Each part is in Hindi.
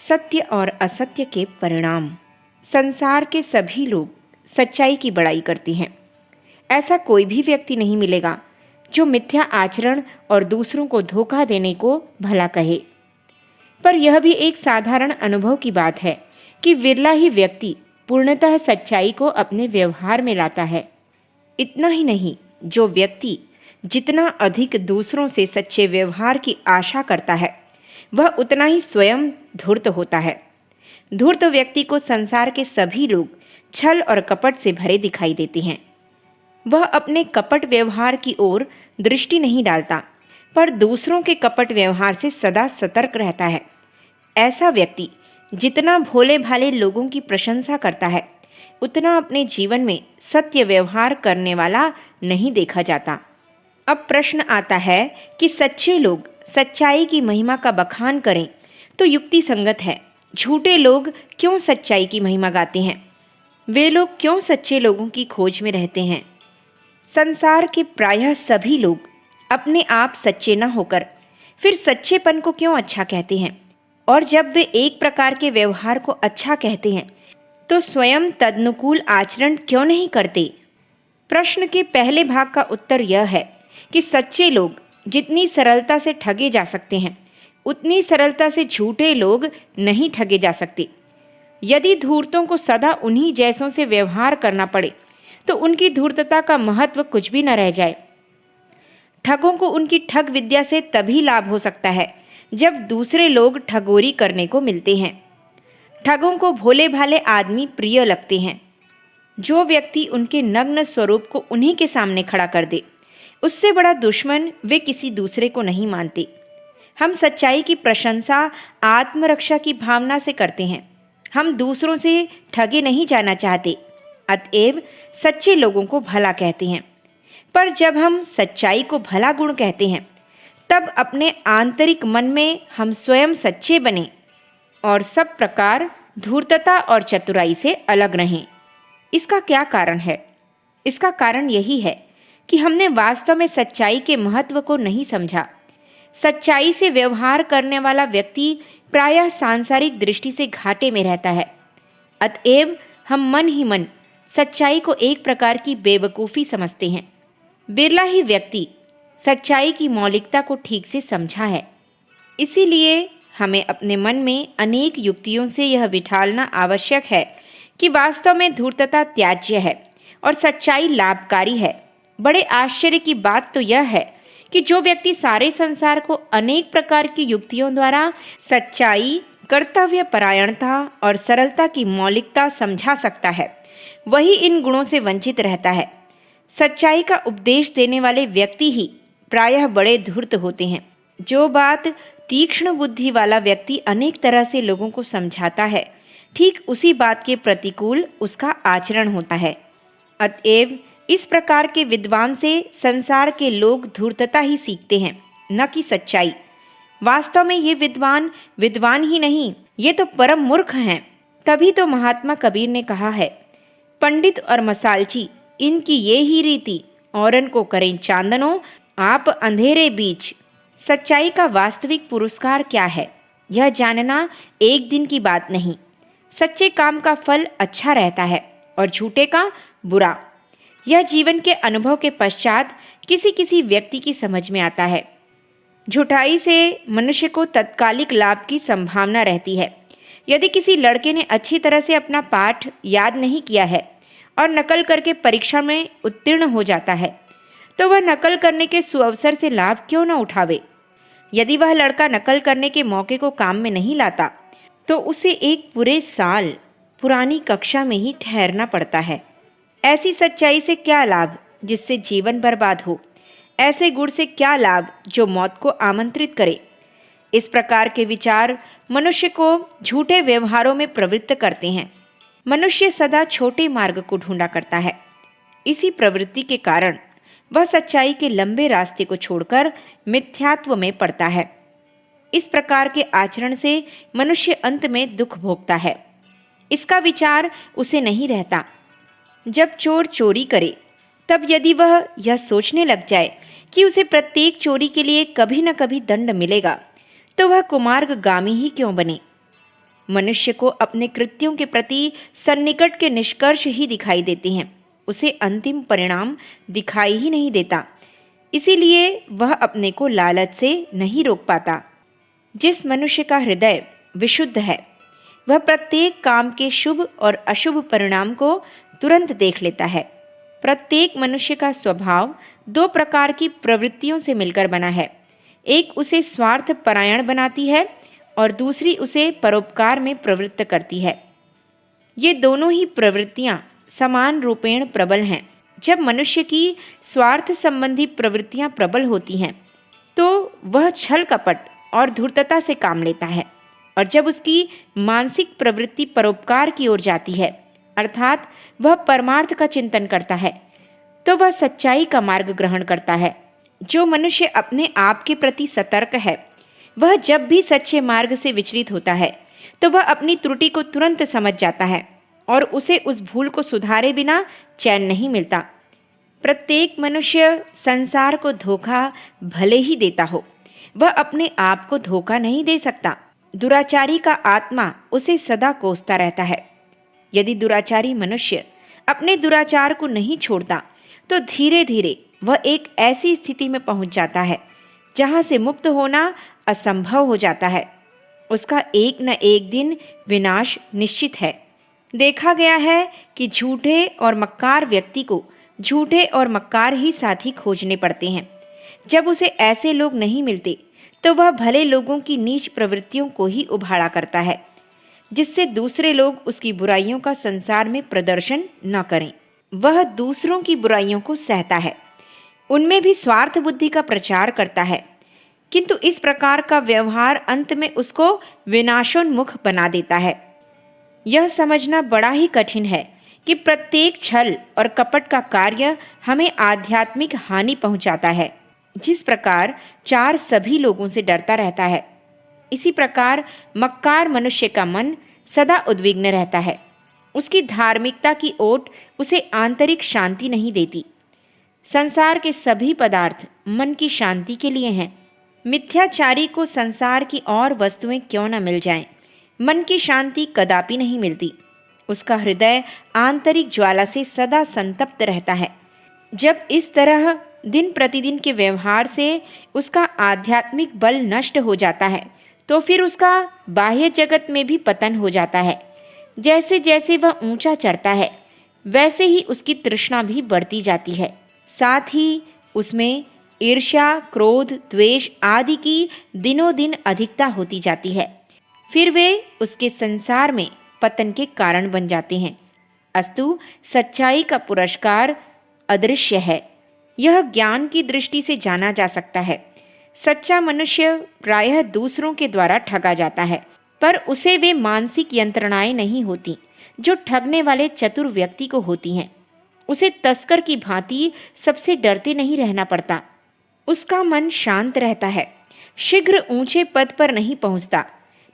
सत्य और असत्य के परिणाम। संसार के सभी लोग सच्चाई की बड़ाई करते हैं। ऐसा कोई भी व्यक्ति नहीं मिलेगा जो मिथ्या आचरण और दूसरों को धोखा देने को भला कहे। पर यह भी एक साधारण अनुभव की बात है कि विरला ही व्यक्ति पूर्णतः सच्चाई को अपने व्यवहार में लाता है। इतना ही नहीं, जो व्यक्ति जितना अधिक दूसरों से सच्चे व्यवहार की आशा करता है, वह उतना ही स्वयं धूर्त होता है। धूर्त व्यक्ति को संसार के सभी लोग छल और कपट से भरे दिखाई देते हैं। वह अपने कपट व्यवहार की ओर दृष्टि नहीं डालता, पर दूसरों के कपट व्यवहार से सदा सतर्क रहता है। ऐसा व्यक्ति जितना भोले भाले लोगों की प्रशंसा करता है, उतना अपने जीवन में सत्य व्यवहार करने वाला नहीं देखा जाता। अब प्रश्न आता है कि सच्चे लोग सच्चाई की महिमा का बखान करें तो युक्ति संगत है। झूठे लोग क्यों सच्चाई की महिमा गाते हैं? वे लोग क्यों सच्चे लोगों की खोज में रहते हैं? संसार के प्रायः सभी लोग अपने आप सच्चे न होकर फिर सच्चेपन को क्यों अच्छा कहते हैं? और जब वे एक प्रकार के व्यवहार को अच्छा कहते हैं तो स्वयं तदनुकूल आचरण क्यों नहीं करते? प्रश्न के पहले भाग का उत्तर यह है कि सच्चे लोग जितनी सरलता से ठगे जा सकते हैं, उतनी सरलता से झूठे लोग नहीं ठगे जा सकते। यदि धूर्तों को सदा उन्हीं जैसों से व्यवहार करना पड़े तो उनकी धूर्तता का महत्व कुछ भी न रह जाए। ठगों को उनकी ठग विद्या से तभी लाभ हो सकता है जब दूसरे लोग ठगोरी करने को मिलते हैं। ठगों को भोले भाले आदमी प्रिय लगते हैं। जो व्यक्ति उनके नग्न स्वरूप को उन्हीं के सामने खड़ा कर दे, उससे बड़ा दुश्मन वे किसी दूसरे को नहीं मानते। हम सच्चाई की प्रशंसा आत्मरक्षा की भावना से करते हैं। हम दूसरों से ठगे नहीं जाना चाहते, अतएव सच्चे लोगों को भला कहते हैं। पर जब हम सच्चाई को भला गुण कहते हैं, तब अपने आंतरिक मन में हम स्वयं सच्चे बने और सब प्रकार धूर्तता और चतुराई से अलग रहें। इसका क्या कारण है? इसका कारण यही है कि हमने वास्तव में सच्चाई के महत्व को नहीं समझा। सच्चाई से व्यवहार करने वाला व्यक्ति प्रायः सांसारिक दृष्टि से घाटे में रहता है। अतएव हम मन ही मन सच्चाई को एक प्रकार की बेवकूफ़ी समझते हैं। बिरला ही व्यक्ति सच्चाई की मौलिकता को ठीक से समझा है। इसीलिए हमें अपने मन में अनेक युक्तियों से यह बिठालना आवश्यक है कि वास्तव में धूर्तता त्याज्य है और सच्चाई लाभकारी है। बड़े आश्चर्य की बात तो यह है कि जो व्यक्ति सारे संसार को अनेक प्रकार की युक्तियों द्वारा सच्चाई, कर्तव्य परायणता और सरलता की मौलिकता समझा सकता है, वही इन गुणों से वंचित रहता है। सच्चाई का उपदेश देने वाले व्यक्ति ही प्रायः बड़े धूर्त होते हैं। जो बात तीक्ष्ण बुद्धि वाला व्यक्ति अनेक तरह से लोगों को समझाता है, ठीक उसी बात के प्रतिकूल उसका आचरण होता है। अतएव इस प्रकार के विद्वान से संसार के लोग धूर्तता ही सीखते हैं, न कि सच्चाई। वास्तव में ये विद्वान ही नहीं, ये तो परम मूर्ख हैं। तभी तो महात्मा कबीर ने कहा है, पंडित और मसालची इनकी ये ही रीति, औरन को करें चांदनो, आप अंधेरे बीच। सच्चाई का वास्तविक पुरस्कार क्या है, यह जानना एक दिन की बात नहीं। सच्चे काम का फल अच्छा रहता है और झूठे का बुरा। यह जीवन के अनुभव के पश्चात किसी किसी व्यक्ति की समझ में आता है। झूठाई से मनुष्य को तत्कालिक लाभ की संभावना रहती है। यदि किसी लड़के ने अच्छी तरह से अपना पाठ याद नहीं किया है और नकल करके परीक्षा में उत्तीर्ण हो जाता है, तो वह नकल करने के सुअवसर से लाभ क्यों न उठावे? यदि वह लड़का नकल करने के मौके को काम में नहीं लाता, तो उसे एक पूरे साल पुरानी कक्षा में ही ठहरना पड़ता है। ऐसी सच्चाई से क्या लाभ जिससे जीवन बर्बाद हो? ऐसे गुण से क्या लाभ जो मौत को आमंत्रित करे? इस प्रकार के विचार मनुष्य को झूठे व्यवहारों में प्रवृत्त करते हैं। मनुष्य सदा छोटे मार्ग को ढूंढा करता है। इसी प्रवृत्ति के कारण वह सच्चाई के लंबे रास्ते को छोड़कर मिथ्यात्व में पड़ता है। इस प्रकार के आचरण से मनुष्य अंत में दुख भोगता है। इसका विचार उसे नहीं रहता। जब चोर चोरी करे, तब यदि वह यह सोचने लग जाए कि उसे प्रत्येक चोरी के लिए कभी न कभी दंड मिलेगा, तो वह कुमार्गगामी ही क्यों बने? मनुष्य को अपने कृत्यों के प्रति सन्निकट के निष्कर्ष ही दिखाई देते हैं, उसे अंतिम परिणाम दिखाई ही नहीं देता। इसीलिए वह अपने को लालच से नहीं रोक पाता। जिस मनुष्य का हृदय विशुद्ध है वह प्रत्येक काम के शुभ और अशुभ परिणाम को तुरंत देख लेता है। प्रत्येक मनुष्य का स्वभाव दो प्रकार की प्रवृत्तियों से मिलकर बना है। एक उसे स्वार्थ परायण बनाती है और दूसरी उसे परोपकार में प्रवृत्त करती है। ये दोनों ही प्रवृत्तियां समान रूपेण प्रबल हैं। जब मनुष्य की स्वार्थ संबंधी प्रवृत्तियां प्रबल होती हैं तो वह छल कपट और धूर्तता से काम लेता है, और जब उसकी मानसिक प्रवृत्ति परोपकार की ओर जाती है अर्थात वह परमार्थ का चिंतन करता है, तो वह सच्चाई का मार्ग ग्रहण करता है। जो मनुष्य अपने आप के प्रति सतर्क है वह जब भी सच्चे मार्ग से विचलित होता है तो वह अपनी त्रुटि को तुरंत समझ जाता है और उसे उस भूल को सुधारे बिना चैन नहीं मिलता। प्रत्येक मनुष्य संसार को धोखा भले ही देता हो, वह अपने आप को धोखा नहीं दे सकता। दुराचारी का आत्मा उसे सदा कोसता रहता है। यदि दुराचारी मनुष्य अपने दुराचार को नहीं छोड़ता तो धीरे धीरे वह एक ऐसी स्थिति में पहुंच जाता है जहां से मुक्त होना असंभव हो जाता है। उसका एक न एक दिन विनाश निश्चित है। देखा गया है कि झूठे और मक्कार व्यक्ति को झूठे और मक्कार ही साथी खोजने पड़ते हैं। जब उसे ऐसे लोग नहीं मिलते तो वह भले लोगों की नीच प्रवृत्तियों को ही उभाड़ा करता है, जिससे दूसरे लोग उसकी बुराइयों का संसार में प्रदर्शन न करें। वह दूसरों की बुराइयों को सहता है, उनमें भी स्वार्थ बुद्धि का प्रचार करता है, किंतु इस प्रकार का व्यवहार अंत में उसको विनाशोन्मुख बना देता है। यह समझना बड़ा ही कठिन है कि प्रत्येक छल और कपट का कार्य हमें आध्यात्मिक हानि पहुंचाता है। जिस प्रकार चार सभी लोगों से डरता रहता है, इसी प्रकार मक्कार मनुष्य का मन सदा उद्विग्न रहता है। उसकी धार्मिकता की ओट उसे आंतरिक शांति नहीं देती। संसार के सभी पदार्थ मन की शांति के लिए हैं। मिथ्याचारी को संसार की और वस्तुएं क्यों न मिल जाएं, मन की शांति कदापि नहीं मिलती। उसका हृदय आंतरिक ज्वाला से सदा संतप्त रहता है। जब इस तरह दिन प्रतिदिन के व्यवहार से उसका आध्यात्मिक बल नष्ट हो जाता है तो फिर उसका बाह्य जगत में भी पतन हो जाता है। जैसे जैसे वह ऊंचा चढ़ता है वैसे ही उसकी तृष्णा भी बढ़ती जाती है। साथ ही उसमें ईर्ष्या, क्रोध, द्वेष आदि की दिनों दिन अधिकता होती जाती है। फिर वे उसके संसार में पतन के कारण बन जाते हैं। अस्तु सच्चाई का पुरस्कार अदृश्य है, यह ज्ञान की दृष्टि से जाना जा सकता है। सच्चा मनुष्य प्रायः दूसरों के द्वारा ठगा जाता है, पर उसे वे मानसिक यंत्रणाएं नहीं होती जो ठगने वाले चतुर व्यक्ति को होती हैं। उसे तस्कर की भांति सबसे डरते नहीं रहना पड़ता। उसका मन शांत रहता है, शीघ्र ऊंचे पद पर नहीं पहुंचता,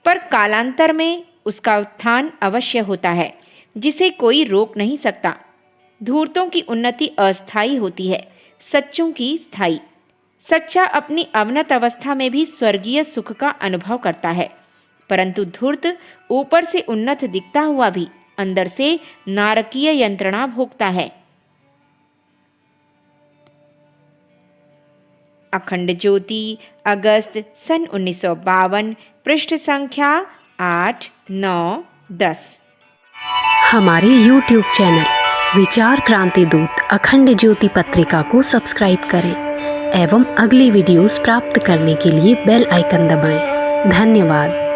पर कालांतर में उसका उत्थान अवश्य होता है जिसे कोई रोक नहीं सकता। धूर्तों की उन्नति अस्थायी होती है, सच्चों की स्थायी। सच्चा अपनी अवनत अवस्था में भी स्वर्गीय सुख का अनुभव करता है, परंतु धूर्त ऊपर से उन्नत दिखता हुआ भी अंदर से नारकीय यंत्रणा भोगता है। अखंड ज्योति, अगस्त सन 1952, पृष्ठ संख्या 8, 9, 10। हमारे YouTube चैनल विचार क्रांति दूत अखंड ज्योति पत्रिका को सब्सक्राइब करें एवं अगली वीडियोस प्राप्त करने के लिए बेल आइकन दबाएं। धन्यवाद।